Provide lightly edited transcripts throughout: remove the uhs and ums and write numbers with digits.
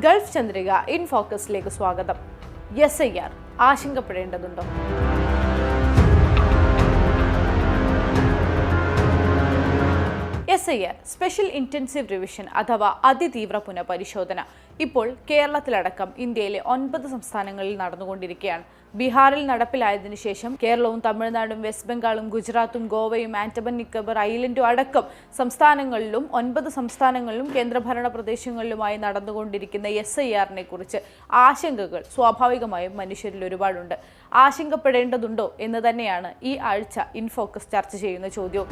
Gulf Chandrika in ഫോക്കസിലേക്ക് സ്വാഗതം. SIR ആശങ്കപ്പെടേണ്ടതുണ്ടോ? SIR special intensive revision അഥവാ അതിതീവ്ര പുനഃപരിശോധന ഇപ്പോൾ കേരളത്തിലടക്കം ഇന്ത്യയിലെ 9 സംസ്ഥാനങ്ങളിൽ നടന്നുകൊണ്ടിരിക്കുകയാണ്. ബീഹാറിൽ നടപ്പിലായതിനു ശേഷം കേരളവും തമിഴ്നാടും വെസ്റ്റ് ബംഗാളും ഗുജറാത്തും ഗോവയും ആൻഡമാൻ നിക്കോബാർ ഐലൻഡും അടക്കം സംസ്ഥാനങ്ങളിലും 9 സംസ്ഥാനങ്ങളിലും കേന്ദ്രഭരണ പ്രദേശങ്ങളിലുമായി നടന്നുകൊണ്ടിരിക്കുന്ന SIRനെ കുറിച്ച് ആശങ്കകൾ സ്വാഭാവികമായും മനുഷ്യരിൽ ഒരുപാടുണ്ട്. ആശങ്കപ്പെടേണ്ടതുണ്ടോ എന്ന് തന്നെയാണ് ഈ ആഴ്ച ഇൻഫോക്കസ് ചർച്ച ചെയ്യുന്ന ചോദ്യവും.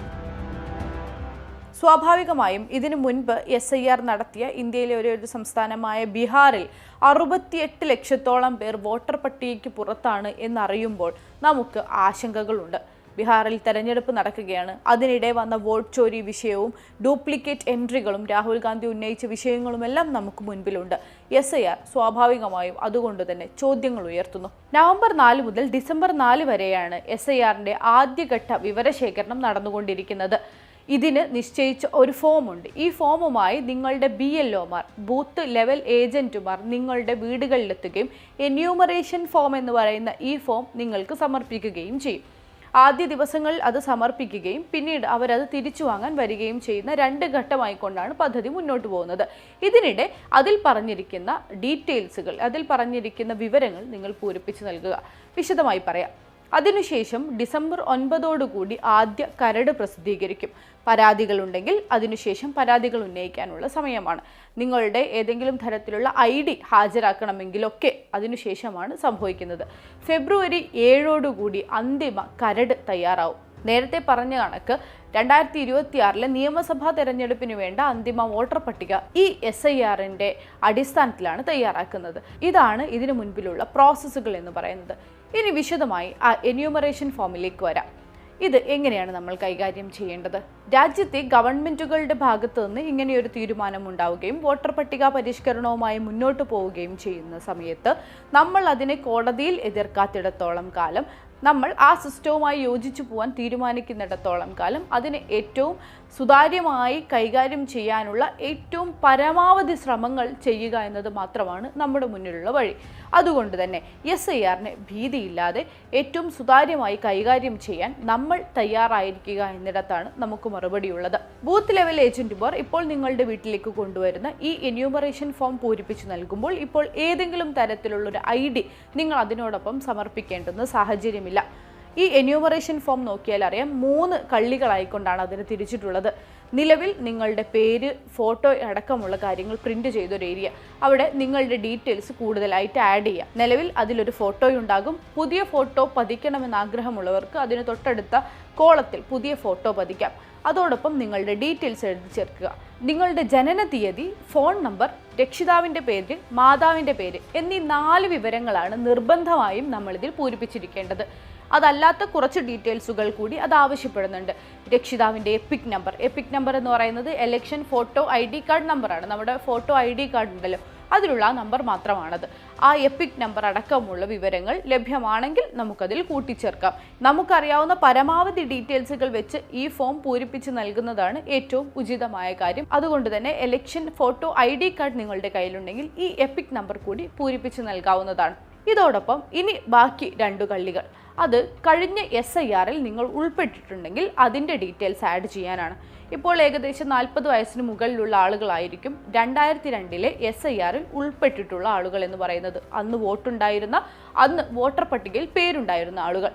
സ്വാഭാവികമായും ഇതിനു മുൻപ് SIR നടത്തിയ ഇന്ത്യയിലെ ഒരു സംസ്ഥാനമായ ബീഹാറിൽ 68 ലക്ഷത്തോളം പേർ വോട്ടർ പട്ടികയ്ക്ക് പുറത്താണ് എന്നറിയുമ്പോൾ നമുക്ക് ആശങ്കകളുണ്ട്. ബീഹാറിൽ തെരഞ്ഞെടുപ്പ് നടക്കുകയാണ്. അതിനിടെ വന്ന വോട്ട് ചോരി വിഷയവും ഡ്യൂപ്ലിക്കേറ്റ് എൻട്രികളും രാഹുൽ ഗാന്ധി ഉന്നയിച്ച വിഷയങ്ങളുമെല്ലാം നമുക്ക് മുൻപിലുണ്ട്. SIR സ്വാഭാവികമായും അതുകൊണ്ട് തന്നെ ചോദ്യങ്ങൾ ഉയർത്തുന്നു. നവംബർ 4 മുതൽ ഡിസംബർ 4 വരെയാണ് SIRന്റെ ആദ്യഘട്ട വിവരശേഖരണം നടന്നുകൊണ്ടിരിക്കുന്നത്. ഇതിന് നിശ്ചയിച്ച ഒരു ഫോമുണ്ട്. ഈ ഫോമുമായി നിങ്ങളുടെ BLOമാർ, ബൂത്ത് ലെവൽ ഏജന്റുമാർ നിങ്ങളുടെ വീടുകളിലെത്തുകയും എന്യൂമറേഷൻ ഫോം എന്ന് പറയുന്ന ഈ ഫോം നിങ്ങൾക്ക് സമർപ്പിക്കുകയും ചെയ്യും. ആദ്യ ദിവസങ്ങളിൽ അത് സമർപ്പിക്കുകയും പിന്നീട് അവരത് തിരിച്ചു വാങ്ങാൻ വരികയും ചെയ്യുന്ന 2 ഘട്ടമായിക്കൊണ്ടാണ് പദ്ധതി മുന്നോട്ട് പോകുന്നത്. ഇതിനിടെ അതിൽ പറഞ്ഞിരിക്കുന്ന ഡീറ്റെയിൽസുകൾ, അതിൽ പറഞ്ഞിരിക്കുന്ന വിവരങ്ങൾ നിങ്ങൾ പൂരിപ്പിച്ച് നൽകുക. വിശദമായി പറയാം. അതിനുശേഷം ഡിസംബർ 9 ആദ്യ കരട് പ്രസിദ്ധീകരിക്കും. പരാതികളുണ്ടെങ്കിൽ അതിനുശേഷം പരാതികൾ ഉന്നയിക്കാനുള്ള സമയമാണ്. നിങ്ങളുടെ ഏതെങ്കിലും തരത്തിലുള്ള ID ഹാജരാക്കണമെങ്കിലൊക്കെ അതിനുശേഷമാണ് സംഭവിക്കുന്നത്. ഫെബ്രുവരി 7 അന്തിമ കരട് തയ്യാറാവും. നേരത്തെ പറഞ്ഞ കണക്ക് 2026 നിയമസഭാ തെരഞ്ഞെടുപ്പിന് വേണ്ട അന്തിമ വോട്ടർ പട്ടിക ഈ SIRന്റെ അടിസ്ഥാനത്തിലാണ് തയ്യാറാക്കുന്നത്. ഇതാണ് ഇതിനു മുൻപിലുള്ള പ്രോസസ്സുകൾ എന്ന് പറയുന്നത്. ഇനി വിശദമായി ആ എന്യൂമറേഷൻ ഫോമിലേക്ക് വരാം. ഇത് എങ്ങനെയാണ് നമ്മൾ കൈകാര്യം ചെയ്യേണ്ടത്? രാജ്യത്തെ ഗവൺമെൻറ്റുകളുടെ ഭാഗത്തു നിന്ന് ഇങ്ങനെയൊരു തീരുമാനം ഉണ്ടാവുകയും വോട്ടർ പട്ടിക പരിഷ്കരണവുമായി മുന്നോട്ട് പോവുകയും ചെയ്യുന്ന സമയത്ത് നമ്മൾ അതിനെ കോടതിയിൽ എതിർക്കാത്തിടത്തോളം കാലം, നമ്മൾ ആ സിസ്റ്റവുമായി യോജിച്ചു പോകാൻ തീരുമാനിക്കുന്നിടത്തോളം കാലം അതിനെ ഏറ്റവും സുതാര്യമായി കൈകാര്യം ചെയ്യാനുള്ള ഏറ്റവും പരമാവധി ശ്രമങ്ങൾ ചെയ്യുക എന്നത് മാത്രമാണ് നമ്മുടെ മുന്നിലുള്ള വഴി. അതുകൊണ്ട് തന്നെ SIRനെ ഭീതിയില്ലാതെ ഏറ്റവും സുതാര്യമായി കൈകാര്യം ചെയ്യാൻ നമ്മൾ തയ്യാറായിരിക്കുക എന്നിടത്താണ് നമുക്ക് മറുപടിയുള്ളത്. ബൂത്ത് ലെവൽ ഏജന്റുമാർ ഇപ്പോൾ നിങ്ങളുടെ വീട്ടിലേക്ക് കൊണ്ടുവരുന്ന ഈ എന്യൂമറേഷൻ ഫോം പൂരിപ്പിച്ച് നൽകുമ്പോൾ ഇപ്പോൾ ഏതെങ്കിലും തരത്തിലുള്ളൊരു ID നിങ്ങൾ അതിനോടൊപ്പം സമർപ്പിക്കേണ്ടുന്ന സാഹചര്യമില്ല. ഈ എന്യൂമറേഷൻ ഫോം നോക്കിയാൽ അറിയാം, 3 കള്ളികളായിക്കൊണ്ടാണ് അതിന് തിരിച്ചിട്ടുള്ളത്. നിലവിൽ നിങ്ങളുടെ പേര്, ഫോട്ടോ അടക്കമുള്ള കാര്യങ്ങൾ പ്രിന്റ് ചെയ്തൊരു ഏരിയ, അവിടെ നിങ്ങളുടെ ഡീറ്റെയിൽസ് കൂടുതലായിട്ട് ആഡ് ചെയ്യാം. നിലവിൽ അതിലൊരു ഫോട്ടോയുണ്ടാകും. പുതിയ ഫോട്ടോ പതിക്കണമെന്ന് ആഗ്രഹമുള്ളവർക്ക് അതിന് തൊട്ടടുത്ത കോളത്തിൽ പുതിയ ഫോട്ടോ പതിക്കാം. അതോടൊപ്പം നിങ്ങളുടെ ഡീറ്റെയിൽസ് എഴുതി ചേർക്കുക. നിങ്ങളുടെ ജനന തീയതി, ഫോൺ നമ്പർ, രക്ഷിതാവിൻ്റെ പേര്, മാതാവിൻ്റെ പേര് എന്നീ 4 വിവരങ്ങളാണ് നിർബന്ധമായും നമ്മളിതിൽ പൂരിപ്പിച്ചിരിക്കേണ്ടത്. അതല്ലാത്ത കുറച്ച് ഡീറ്റെയിൽസുകൾ കൂടി അത് ആവശ്യപ്പെടുന്നുണ്ട്. രക്ഷിതാവിൻ്റെ എപ്പിക് നമ്പർ എന്ന് പറയുന്നത് ഇലക്ഷൻ ഫോട്ടോ ID കാർഡ് നമ്പറാണ്. നമ്മുടെ ഫോട്ടോ ID കാർഡ് ഉണ്ടല്ലോ, അതിലുള്ള നമ്പർ മാത്രമാണത്. ആ എപ്പിക് നമ്പർ അടക്കമുള്ള വിവരങ്ങൾ ലഭ്യമാണെങ്കിൽ നമുക്കതിൽ കൂട്ടിച്ചേർക്കാം. നമുക്കറിയാവുന്ന പരമാവധി ഡീറ്റെയിൽസുകൾ വെച്ച് ഈ ഫോം പൂരിപ്പിച്ച് നൽകുന്നതാണ് ഏറ്റവും ഉചിതമായ കാര്യം. അതുകൊണ്ട് തന്നെ ഇലക്ഷൻ ഫോട്ടോ ID കാർഡ് നിങ്ങളുടെ കയ്യിലുണ്ടെങ്കിൽ ഈ എപ്പിക് നമ്പർ കൂടി പൂരിപ്പിച്ച് നൽകാവുന്നതാണ്. ഇതോടൊപ്പം ഇനി ബാക്കി 2 കള്ളികൾ, അത് കഴിഞ്ഞ SIRൽ നിങ്ങൾ ഉൾപ്പെട്ടിട്ടുണ്ടെങ്കിൽ അതിൻ്റെ ഡീറ്റെയിൽസ് ആഡ് ചെയ്യാനാണ്. ഇപ്പോൾ ഏകദേശം 40 വയസ്സിന് മുകളിലുള്ള ആളുകളായിരിക്കും 2002 SIRൽ ഉൾപ്പെട്ടിട്ടുള്ള ആളുകൾ എന്ന് പറയുന്നത്. അന്ന് വോട്ടുണ്ടായിരുന്ന, അന്ന് വോട്ടർ പട്ടികയിൽ പേരുണ്ടായിരുന്ന ആളുകൾ.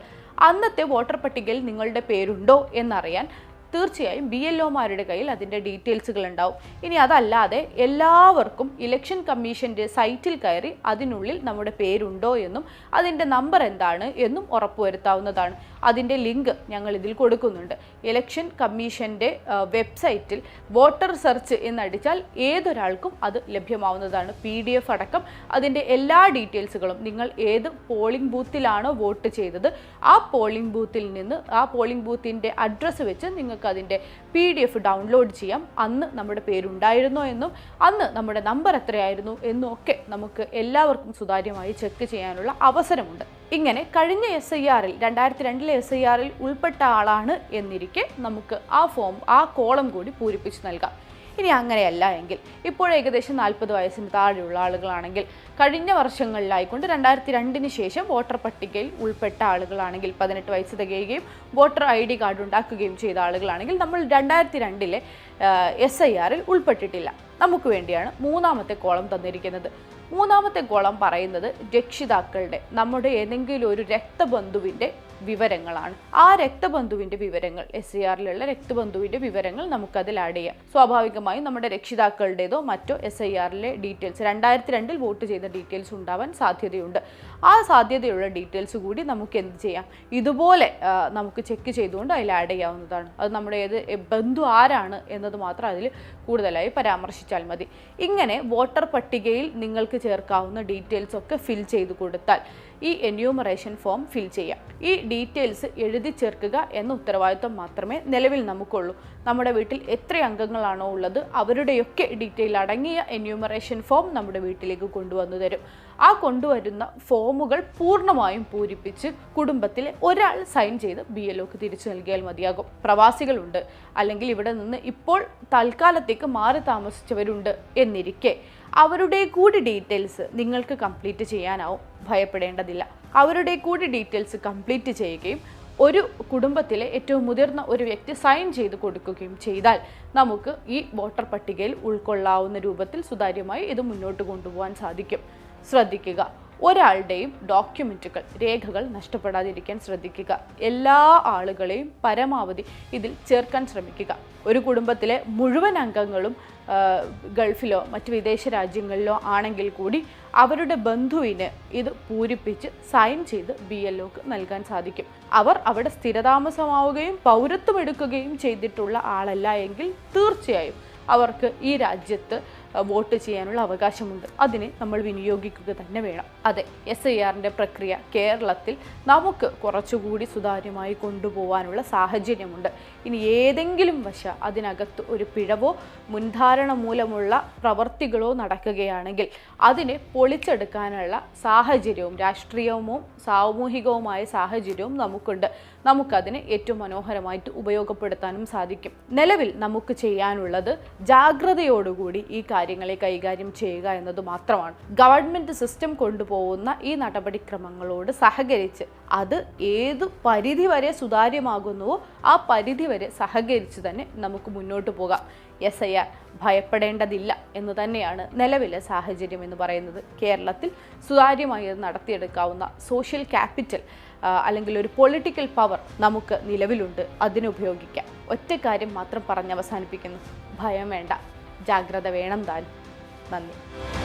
അന്നത്തെ വോട്ടർ പട്ടികയിൽ നിങ്ങളുടെ പേരുണ്ടോ എന്നറിയാൻ തീർച്ചയായും BLOമാരുടെ കയ്യിൽ അതിൻ്റെ ഡീറ്റെയിൽസുകൾ ഉണ്ടാവും. ഇനി അതല്ലാതെ എല്ലാവർക്കും ഇലക്ഷൻ കമ്മീഷൻ്റെ സൈറ്റിൽ കയറി അതിനുള്ളിൽ നമ്മുടെ പേരുണ്ടോ എന്നും അതിൻ്റെ നമ്പർ എന്താണ് എന്നും ഉറപ്പുവരുത്താവുന്നതാണ്. അതിൻ്റെ ലിങ്ക് ഞങ്ങൾ ഇതിൽ കൊടുക്കുന്നുണ്ട്. ഇലക്ഷൻ കമ്മീഷൻ്റെ വെബ്സൈറ്റിൽ വോട്ടർ സെർച്ച് എന്നടിച്ചാൽ ഏതൊരാൾക്കും അത് ലഭ്യമാവുന്നതാണ്. PDF അടക്കം അതിൻ്റെ എല്ലാ ഡീറ്റെയിൽസുകളും, നിങ്ങൾ ഏത് പോളിംഗ് ബൂത്തിലാണോ വോട്ട് ചെയ്തത് ആ പോളിംഗ് ബൂത്തിൽ നിന്ന്, ആ പോളിംഗ് ബൂത്തിൻ്റെ അഡ്രസ്സ് വെച്ച് നിങ്ങൾക്ക് അതിൻ്റെ PDF ഡൗൺലോഡ് ചെയ്യാം. അന്ന് നമ്മുടെ പേരുണ്ടായിരുന്നോ എന്നും അന്ന് നമ്മുടെ നമ്പർ എത്രയായിരുന്നു എന്നും ഒക്കെ നമുക്ക് എല്ലാവർക്കും സുതാര്യമായി ചെക്ക് ചെയ്യാനുള്ള അവസരമുണ്ട്. ഇങ്ങനെ കഴിഞ്ഞ SIRൽ 2002 SIRൽ ഉൾപ്പെട്ട ആളാണ് എന്നിരിക്കെ നമുക്ക് ആ ഫോം, ആ കോളം കൂടി പൂരിപ്പിച്ച് നൽകാം. ഇനി അങ്ങനെയല്ല എങ്കിൽ ഇപ്പോൾ ഏകദേശം 40 വയസ്സിന് താഴെയുള്ള ആളുകളാണെങ്കിൽ കഴിഞ്ഞ വർഷങ്ങളിലായിക്കൊണ്ട് 2002 ശേഷം വോട്ടർ പട്ടികയിൽ ഉൾപ്പെട്ട ആളുകളാണെങ്കിൽ 18 വയസ്സ് തികയുകയും വോട്ടർ ID കാർഡ് ഉണ്ടാക്കുകയും ചെയ്ത ആളുകളാണെങ്കിൽ നമ്മൾ 2002 SIRൽ ഉൾപ്പെട്ടിട്ടില്ല. നമുക്ക് വേണ്ടിയാണ് മൂന്നാമത്തെ കോളം തന്നിരിക്കുന്നത്. മൂന്നാമത്തെ കോളം പറയുന്നത് രക്ഷിതാക്കളുടെ, നമ്മുടെ ഏതെങ്കിലും ഒരു രക്തബന്ധുവിൻ്റെ വിവരങ്ങളാണ്. ആ രക്തബന്ധുവിൻ്റെ വിവരങ്ങൾ, SIRലുള്ള രക്തബന്ധുവിൻ്റെ വിവരങ്ങൾ നമുക്കതിൽ ആഡ് ചെയ്യാം. സ്വാഭാവികമായും നമ്മുടെ രക്ഷിതാക്കളുടേതോ മറ്റോ SIRലെ ഡീറ്റെയിൽസ് 2002 വോട്ട് ചെയ്ത ഡീറ്റെയിൽസ് ഉണ്ടാവാൻ സാധ്യതയുണ്ട്. ആ സാധ്യതയുള്ള ഡീറ്റെയിൽസ് കൂടി നമുക്ക് എന്ത് ചെയ്യാം, ഇതുപോലെ നമുക്ക് ചെക്ക് ചെയ്തുകൊണ്ട് അതിൽ ആഡ് ചെയ്യാവുന്നതാണ്. അത് നമ്മുടെ ഏത് ബന്ധു ആരാണ് എന്നത് മാത്രം അതിൽ കൂടുതലായി പരാമർശിച്ചാൽ മതി. ഇങ്ങനെ വോട്ടർ പട്ടികയിൽ നിങ്ങൾക്ക് ചേർക്കാവുന്ന ഡീറ്റെയിൽസ് ഒക്കെ ഫിൽ ചെയ്ത് കൊടുത്താൽ ഈ എന്യൂമറേഷൻ ഫോം ഫിൽ ചെയ്യാം. ഈ ഡീറ്റെയിൽസ് എഴുതി ചേർക്കുക എന്ന ഉത്തരവാദിത്വം മാത്രമേ നിലവിൽ നമുക്കുള്ളൂ. നമ്മുടെ വീട്ടിൽ എത്ര അംഗങ്ങളാണോ ഉള്ളത് അവരുടെയൊക്കെ ഡീറ്റെയിൽ അടങ്ങിയ എന്യൂമറേഷൻ ഫോം നമ്മുടെ വീട്ടിലേക്ക് കൊണ്ടുവന്നു തരും. ആ കൊണ്ടുവരുന്ന ഫോമുകൾ പൂർണ്ണമായും പൂരിപ്പിച്ച് കുടുംബത്തിലെ ഒരാൾ സൈൻ ചെയ്ത് BLOക്ക് തിരിച്ചു നൽകിയാൽ മതിയാകും. പ്രവാസികളുണ്ട്, അല്ലെങ്കിൽ ഇവിടെ നിന്ന് ഇപ്പോൾ തൽക്കാലത്തേക്ക് മാറി താമസിച്ചവരുണ്ട് എന്നിരിക്കെ അവരുടെ കൂടി ഡീറ്റെയിൽസ് നിങ്ങൾക്ക് കംപ്ലീറ്റ് ചെയ്യാനാവും. ഭയപ്പെടേണ്ടതില്ല. അവരുടെ കൂടി ഡീറ്റെയിൽസ് കംപ്ലീറ്റ് ചെയ്യുകയും ഒരു കുടുംബത്തിലെ ഏറ്റവും മുതിർന്ന ഒരു വ്യക്തി സൈൻ ചെയ്ത് കൊടുക്കുകയും ചെയ്താൽ നമുക്ക് ഈ വോട്ടർ പട്ടികയിൽ ഉൾക്കൊള്ളാവുന്ന രൂപത്തിൽ സുതാര്യമായി ഇത് മുന്നോട്ട് കൊണ്ടുപോകാൻ സാധിക്കും. ശ്രദ്ധിക്കുക, ഒരാളുടെയും ഡോക്യുമെൻറ്റുകൾ, രേഖകൾ നഷ്ടപ്പെടാതിരിക്കാൻ ശ്രദ്ധിക്കുക. എല്ലാ ആളുകളെയും പരമാവധി ഇതിൽ ചേർക്കാൻ ശ്രമിക്കുക. ഒരു കുടുംബത്തിലെ മുഴുവൻ അംഗങ്ങളും ഗൾഫിലോ മറ്റ് വിദേശ രാജ്യങ്ങളിലോ ആണെങ്കിൽ കൂടി അവരുടെ ബന്ധുവിന് ഇത് പൂരിപ്പിച്ച് സൈൻ ചെയ്ത് BLOക്ക് നൽകാൻ സാധിക്കും. അവർ അവിടെ സ്ഥിരതാമസമാവുകയും പൗരത്വം എടുക്കുകയും ചെയ്തിട്ടുള്ള ആളല്ല എങ്കിൽ തീർച്ചയായും അവർക്ക് ഈ രാജ്യത്ത് വോട്ട് ചെയ്യാനുള്ള അവകാശമുണ്ട്. അതിനെ നമ്മൾ വിനിയോഗിക്കുക തന്നെ വേണം. അതെ, SIRൻ്റെ പ്രക്രിയ കേരളത്തിൽ നമുക്ക് കുറച്ചുകൂടി സുതാര്യമായി കൊണ്ടുപോകാനുള്ള സാഹചര്യമുണ്ട്. ഇനി ഏതെങ്കിലും അതിനകത്ത് ഒരു പിഴവോ മുൻധാരണ മൂലമുള്ള പ്രവർത്തികളോ നടക്കുകയാണെങ്കിൽ അതിനെ പൊളിച്ചെടുക്കാനുള്ള സാഹചര്യവും രാഷ്ട്രീയവും സാമൂഹികവുമായ സാഹചര്യവും നമുക്കുണ്ട്. നമുക്കതിനെ ഏറ്റവും മനോഹരമായിട്ട് ഉപയോഗപ്പെടുത്താനും സാധിക്കും. നിലവിൽ നമുക്ക് ചെയ്യാനുള്ളത് ജാഗ്രതയോടുകൂടി ഈ കാര്യങ്ങളെ കൈകാര്യം ചെയ്യുക എന്നത് മാത്രമാണ്. ഗവൺമെൻറ് സിസ്റ്റം കൊണ്ടുപോകുന്ന ഈ നടപടിക്രമങ്ങളോട് സഹകരിച്ച് അത് ഏത് പരിധി വരെ സുതാര്യമാകുന്നുവോ ആ പരിധി വരെ സഹകരിച്ച് തന്നെ നമുക്ക് മുന്നോട്ട് പോകാം. SIR ഭയപ്പെടേണ്ടതില്ല എന്ന് തന്നെയാണ് നിലവിലെ സാഹചര്യം എന്ന് പറയുന്നത്. കേരളത്തിൽ സുതാര്യമായി നടത്തിയെടുക്കാവുന്ന സോഷ്യൽ ക്യാപിറ്റൽ അല്ലെങ്കിൽ ഒരു പൊളിറ്റിക്കൽ പവർ നമുക്ക് നിലവിലുണ്ട്. അതിനുപയോഗിക്കാം. ഒറ്റ കാര്യം മാത്രം പറഞ്ഞ് അവസാനിപ്പിക്കുന്നു. ഭയം വേണ്ട, ജാഗ്രത വേണം താൻ. നന്ദി.